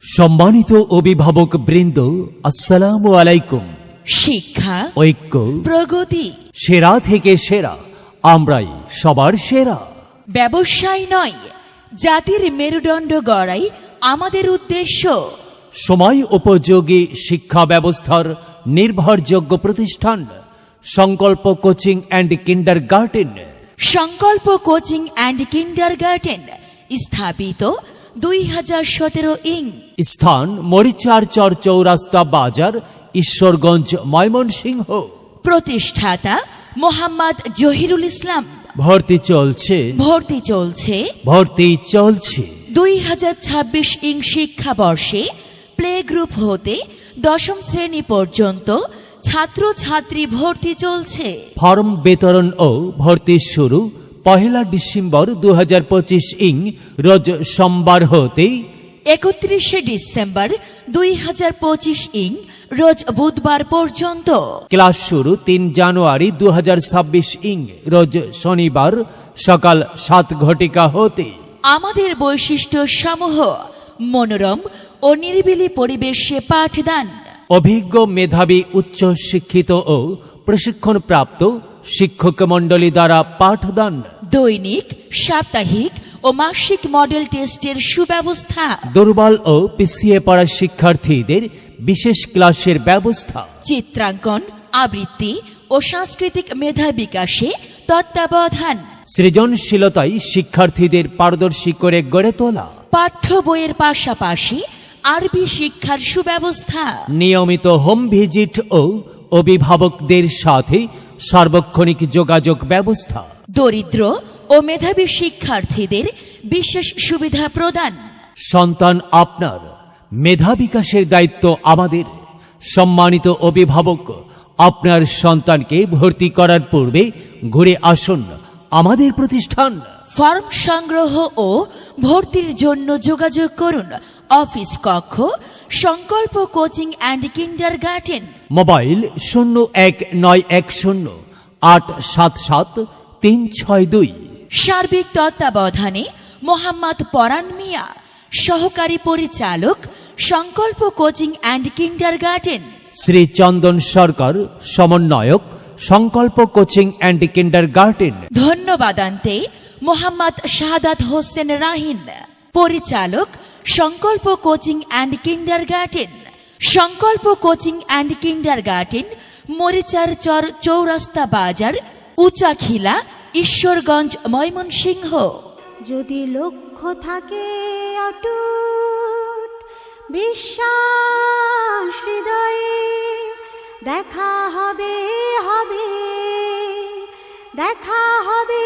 সম্মানিত অভিভাবক বৃন্দ, আসসালামু আলাইকুম। শিক্ষা, ঐক্য, প্রগতি, সেরা থেকে সেরা, আমরাই সবার সেরা। ব্যবসায় নয়, জাতির মেরুদণ্ড গড়াই আমাদের উদ্দেশ্য। সময় উপযোগী শিক্ষা ব্যবস্থার নির্ভরযোগ্য প্রতিষ্ঠান সংকল্প কোচিং অ্যান্ড কিন্ডারগার্টেন। সংকল্প কোচিং অ্যান্ড কিন্ডারগার্টেন স্থাপিত 2017 ইং। স্থান মরিচার চর চৌরাস্তা বাজার, ঈশ্বরগঞ্জ, ময়মনসিংহ। প্রতিষ্ঠাতা মোহাম্মদ জহিরুল ইসলাম। ভর্তি চলছে। 2026 ইং শিক্ষাবর্ষে প্লে গ্রুপ হতে 10ম শ্রেণী পর্যন্ত ছাত্রছাত্রী ভর্তি চলছে। ফর্ম বিতরণ ও ভর্তি শুরু 1 ডিসেম্বর 2025 ইং রোজ সোমবার হতে 31 ডিসেম্বর 2025 ইং রোজ বুধবার পর্যন্ত। ক্লাস শুরু 3 জানুয়ারি 2026 ইং রোজ শনিবার সকাল 7 ঘটিকা হতে। আমাদের বৈশিষ্ট্য সমূহ: মনোরম ও নিরিবিলি পরিবেশে পাঠদান, অভিজ্ঞ মেধাবী উচ্চ শিক্ষিত ও প্রশিক্ষণপ্রাপ্ত শিক্ষক মণ্ডলী দ্বারা পাঠদান, দৈনিক, সাপ্তাহিক ও মাসিক মডেল টেস্টের সুব্যবস্থা, দুর্বল ও পিছিয়ে পড়া শিক্ষার্থীদের বিশেষ ক্লাসের ব্যবস্থা, চিত্রাঙ্কন, আবৃত্তি ও সাংস্কৃতিক মেধা বিকাশে তত্ত্বাবধান, সৃজনশীলতায় শিক্ষার্থীদের পারদর্শী করে গড়ে তোলা, পাঠ্য বইয়ের পাশাপাশি আরবি শিক্ষার সুব্যবস্থা, নিয়মিত হোম ভিজিট ও অভিভাবকদের সাথে সার্বক্ষণিক যোগাযোগ ব্যবস্থা, দরিদ্র ও মেধাবী শিক্ষার্থীদের বিশেষ সুবিধা প্রদান। সন্তান আপনার, মেধা বিকাশের দায়িত্ব আমাদের। সম্মানিত অভিভাবক, আপনার সন্তানকে ভর্তি করার পূর্বে ঘুরে আসুন আমাদের প্রতিষ্ঠান। ফর্ম সংগ্রহ ও ভর্তির জন্য যোগাযোগ করুন অফিস কক্ষ, সংকল্প কোচিং অ্যান্ড কিন্ডারগার্টেন। মোবাইল 01910877-362। সার্বিক তত্ত্বাবধানে মোহাম্মদ পরান মিয়া, সহকারী পরিচালক, সংকল্প কোচিং অ্যান্ড কিন্ডারগার্টেন। শ্রী চন্দন সরকার, সমন্বয়ক, সংকল্প coaching and kindergarten. ধন্যবাদান্তে Mohammad Shahadat Hossain রাহিন, পরিচালক, সংকল্প কোচিং অ্যান্ড কিন্ডারগার্টেন। সংকল্প কোচিং অ্যান্ড কিন্ডারগার্টেন, মরিচার চর চৌরাস্তা বাজার, উচাখিলা, ঈশ্বরগঞ্জ, ময়মনসিংহ। যদি লক্ষ্য থাকে অটুট, বিশ্বাস হৃদয়ে, দেখা হবে, দেখা হবে।